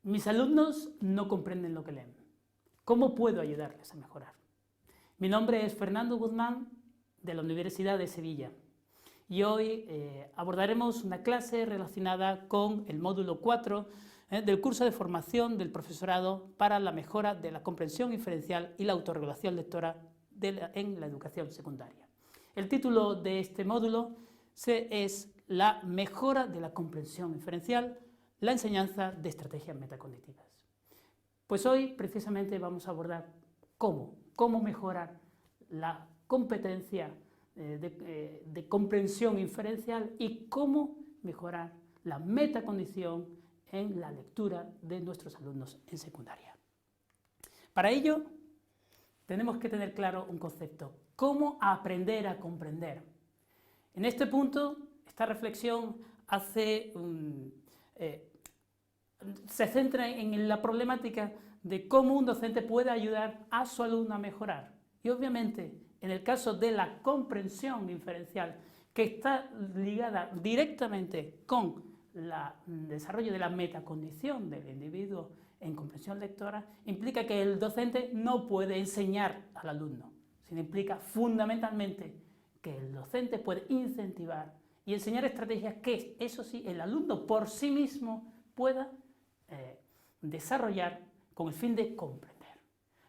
Mis alumnos no comprenden lo que leen. ¿Cómo puedo ayudarles a mejorar? Mi nombre es Fernando Guzmán, de la Universidad de Sevilla, y hoy abordaremos una clase relacionada con el módulo 4 del curso de formación del profesorado para la mejora de la comprensión inferencial y la autorregulación lectora en la educación secundaria. El título de este módulo es La mejora de la comprensión inferencial, la enseñanza de estrategias metacognitivas. Pues hoy precisamente vamos a abordar cómo mejorar la competencia de comprensión inferencial y cómo mejorar la metacognición en la lectura de nuestros alumnos en secundaria. Para ello tenemos que tener claro un concepto: cómo aprender a comprender. En este punto, esta reflexión se centra en la problemática de cómo un docente puede ayudar a su alumno a mejorar. Y obviamente, en el caso de la comprensión inferencial, que está ligada directamente con el desarrollo de la metacognición del individuo en comprensión lectora, implica que el docente no puede enseñar al alumno, sino implica fundamentalmente que el docente puede incentivar y enseñar estrategias que, eso sí, el alumno por sí mismo pueda desarrollar con el fin de comprender.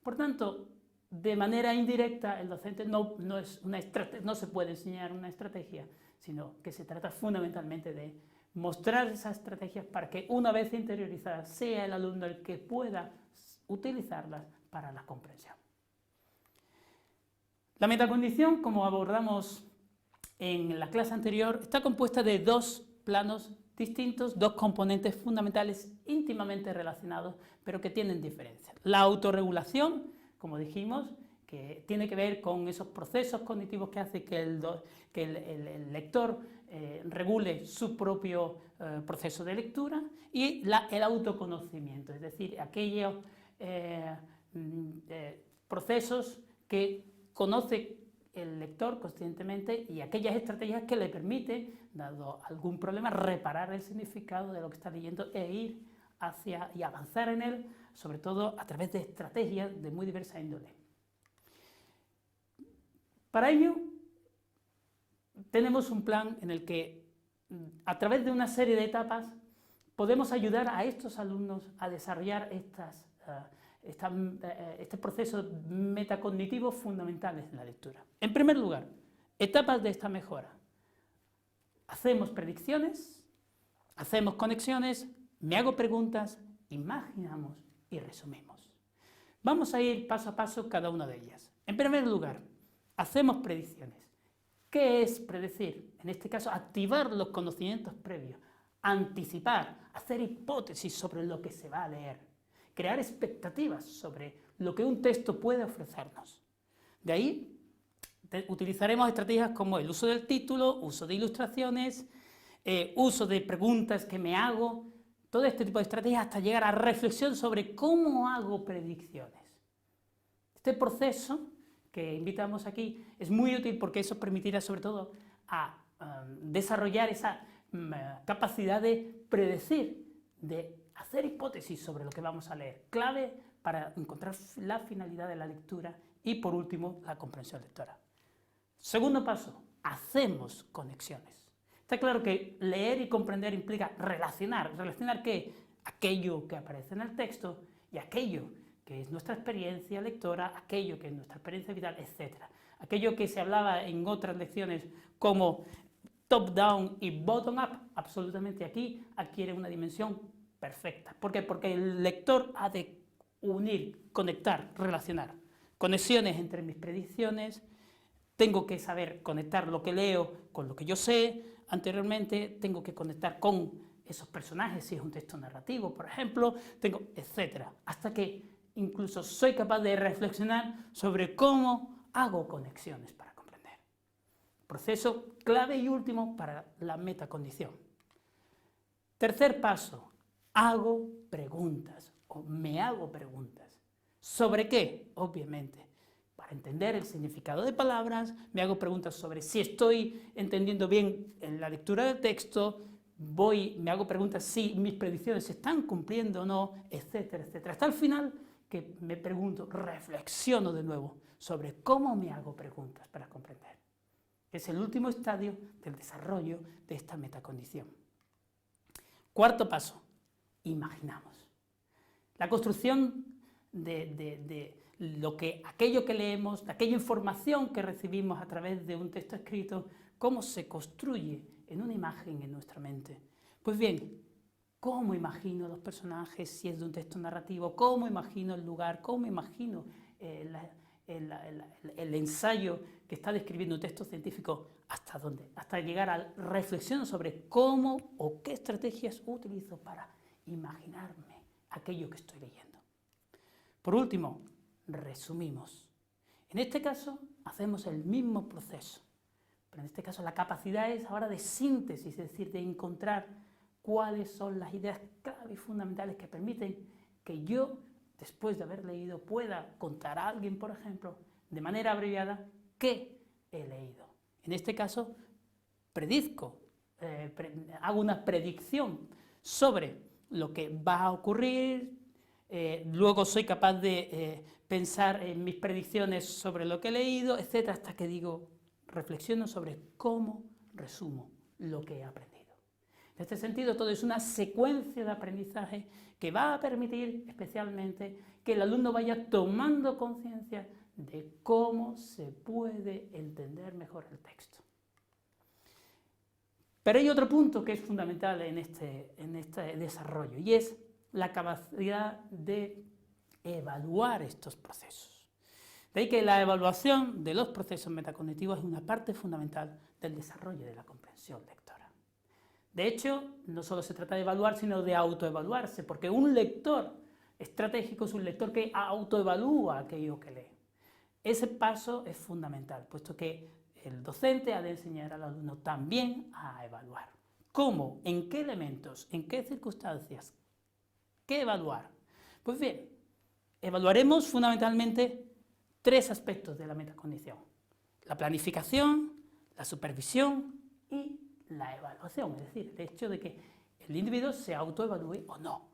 Por tanto, de manera indirecta, el docente no se puede enseñar una estrategia, sino que se trata fundamentalmente de mostrar esas estrategias para que, una vez interiorizadas, sea el alumno el que pueda utilizarlas para la comprensión. La metacognición, como abordamos en la clase anterior, está compuesta de dos planos distintos, dos componentes fundamentales íntimamente relacionados, pero que tienen diferencias. La autorregulación, como dijimos, que tiene que ver con esos procesos cognitivos que hace que el lector regule su propio proceso de lectura, y el autoconocimiento, es decir, aquellos procesos que conoce el lector conscientemente y aquellas estrategias que le permiten, dado algún problema, reparar el significado de lo que está leyendo e ir hacia y avanzar en él, sobre todo a través de estrategias de muy diversa índole. Para ello, tenemos un plan en el que, a través de una serie de etapas, podemos ayudar a estos alumnos a desarrollar este proceso metacognitivo fundamentales en la lectura. En primer lugar, etapas de esta mejora. Hacemos predicciones, hacemos conexiones, me hago preguntas, imaginamos y resumimos. Vamos a ir paso a paso cada una de ellas. En primer lugar, hacemos predicciones. ¿Qué es predecir? En este caso, activar los conocimientos previos, anticipar, hacer hipótesis sobre lo que se va a leer, crear expectativas sobre lo que un texto puede ofrecernos. De ahí utilizaremos estrategias como el uso del título, uso de ilustraciones, uso de preguntas que me hago, todo este tipo de estrategias hasta llegar a reflexión sobre cómo hago predicciones. Este proceso que invitamos aquí es muy útil porque eso permitirá sobre todo a desarrollar esa capacidad de predecir, de hacer hipótesis sobre lo que vamos a leer, clave para encontrar la finalidad de la lectura y, por último, la comprensión lectora. Segundo paso, hacemos conexiones. Está claro que leer y comprender implica relacionar. ¿Relacionar qué? Aquello que aparece en el texto y aquello que es nuestra experiencia lectora, aquello que es nuestra experiencia vital, etc. Aquello que se hablaba en otras lecciones como top-down y bottom-up, absolutamente aquí adquiere una dimensión perfecta. ¿Por qué? Porque el lector ha de unir, conectar, relacionar. Conexiones entre mis predicciones, tengo que saber conectar lo que leo con lo que yo sé anteriormente, tengo que conectar con esos personajes, si es un texto narrativo, por ejemplo, etcétera, hasta que incluso soy capaz de reflexionar sobre cómo hago conexiones para comprender. Proceso clave y último para la metacognición. Tercer paso, hago preguntas o me hago preguntas. ¿Sobre qué? Obviamente, para entender el significado de palabras, me hago preguntas sobre si estoy entendiendo bien en la lectura del texto, me hago preguntas si mis predicciones se están cumpliendo o no, etcétera, etcétera. Hasta el final que me pregunto, reflexiono de nuevo sobre cómo me hago preguntas para comprender. Es el último estadio del desarrollo de esta metacondición. Cuarto paso, imaginamos. La construcción de aquello que leemos, de aquella información que recibimos a través de un texto escrito, cómo se construye en una imagen en nuestra mente. Pues bien, ¿cómo imagino los personajes si es de un texto narrativo? ¿Cómo imagino el lugar? ¿Cómo imagino el ensayo que está describiendo un texto científico? ¿Hasta dónde? Hasta llegar a reflexiones sobre cómo o qué estrategias utilizo para imaginarme aquello que estoy leyendo. Por último, resumimos. En este caso, hacemos el mismo proceso, pero en este caso la capacidad es ahora de síntesis, es decir, de encontrar cuáles son las ideas clave y fundamentales que permiten que yo, después de haber leído, pueda contar a alguien, por ejemplo, de manera abreviada, qué he leído. En este caso, hago una predicción sobre lo que va a ocurrir, luego soy capaz de pensar en mis predicciones sobre lo que he leído, etcétera, hasta que reflexiono sobre cómo resumo lo que he aprendido. En este sentido, todo es una secuencia de aprendizaje que va a permitir especialmente que el alumno vaya tomando conciencia de cómo se puede entender mejor el texto. Pero hay otro punto que es fundamental en este desarrollo, y es la capacidad de evaluar estos procesos. De ahí que la evaluación de los procesos metacognitivos es una parte fundamental del desarrollo de la comprensión lectora. De hecho, no solo se trata de evaluar, sino de autoevaluarse, porque un lector estratégico es un lector que autoevalúa aquello que lee. Ese paso es fundamental, puesto que el docente ha de enseñar al alumno también a evaluar. ¿Cómo? ¿En qué elementos? ¿En qué circunstancias? ¿Qué evaluar? Pues bien, evaluaremos fundamentalmente 3 aspectos de la metacognición: la planificación, la supervisión y la evaluación, es decir, el hecho de que el individuo se autoevalúe o no.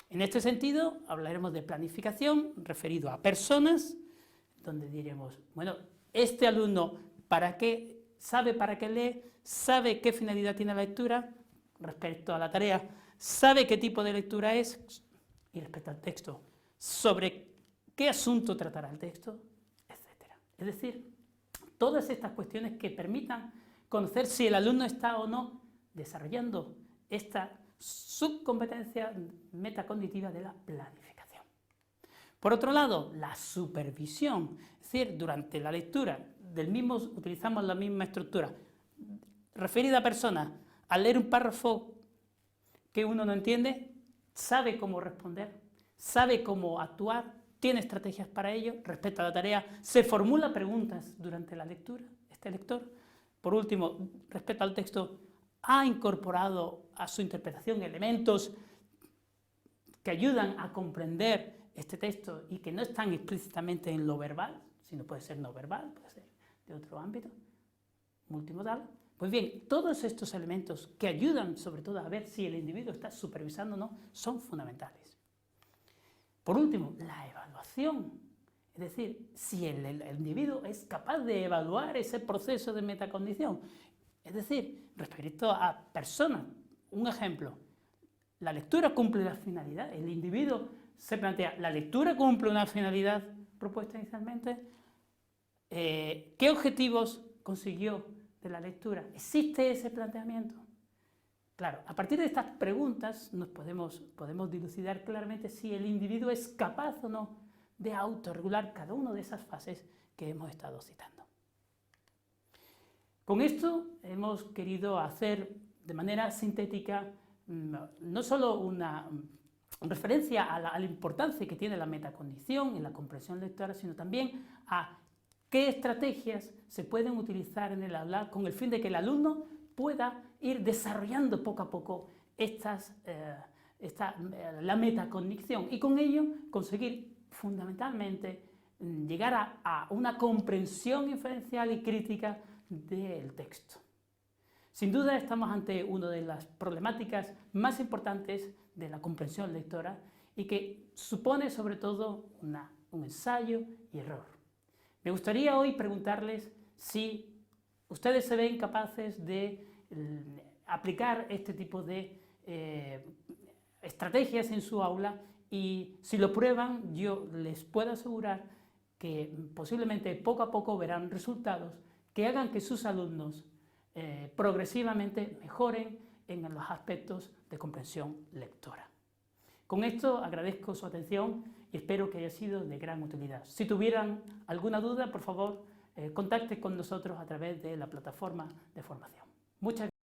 En este sentido, hablaremos de planificación referido a personas, donde diremos, bueno, este alumno sabe para qué lee, sabe qué finalidad tiene la lectura respecto a la tarea, sabe qué tipo de lectura es, y respecto al texto, sobre qué asunto tratará el texto, etc. Es decir, todas estas cuestiones que permitan conocer si el alumno está o no desarrollando esta subcompetencia metacognitiva de la planificación. Por otro lado, la supervisión, es decir, durante la lectura utilizamos la misma estructura. Referida a personas, al leer un párrafo que uno no entiende, sabe cómo responder, sabe cómo actuar, tiene estrategias para ello, respecto a la tarea, se formula preguntas durante la lectura, este lector. Por último, respecto al texto, ha incorporado a su interpretación elementos que ayudan a comprender este texto y que no están explícitamente en lo verbal, sino puede ser no verbal, puede ser de otro ámbito, multimodal. Pues bien, todos estos elementos que ayudan sobre todo a ver si el individuo está supervisando o no, son fundamentales. Por último, la evaluación, es decir, si el individuo es capaz de evaluar ese proceso de metacognición, es decir, respecto a personas. Un ejemplo, la lectura cumple la finalidad, el individuo se plantea, ¿la lectura cumple una finalidad propuesta inicialmente? ¿Qué objetivos consiguió de la lectura? ¿Existe ese planteamiento? Claro, a partir de estas preguntas nos podemos dilucidar claramente si el individuo es capaz o no de autorregular cada una de esas fases que hemos estado citando. Con esto hemos querido hacer de manera sintética no solo una referencia a la importancia que tiene la metacognición en la comprensión lectora, sino también a qué estrategias se pueden utilizar en el aula con el fin de que el alumno pueda ir desarrollando poco a poco la metacognición y con ello conseguir fundamentalmente llegar a una comprensión inferencial y crítica del texto. Sin duda estamos ante una de las problemáticas más importantes de la comprensión lectora y que supone sobre todo un ensayo y error. Me gustaría hoy preguntarles si ustedes se ven capaces de aplicar este tipo de estrategias en su aula, y si lo prueban, yo les puedo asegurar que posiblemente poco a poco verán resultados que hagan que sus alumnos progresivamente mejoren en los aspectos de comprensión lectora. Con esto agradezco su atención y espero que haya sido de gran utilidad. Si tuvieran alguna duda, por favor, contacten con nosotros a través de la plataforma de formación. Muchas gracias.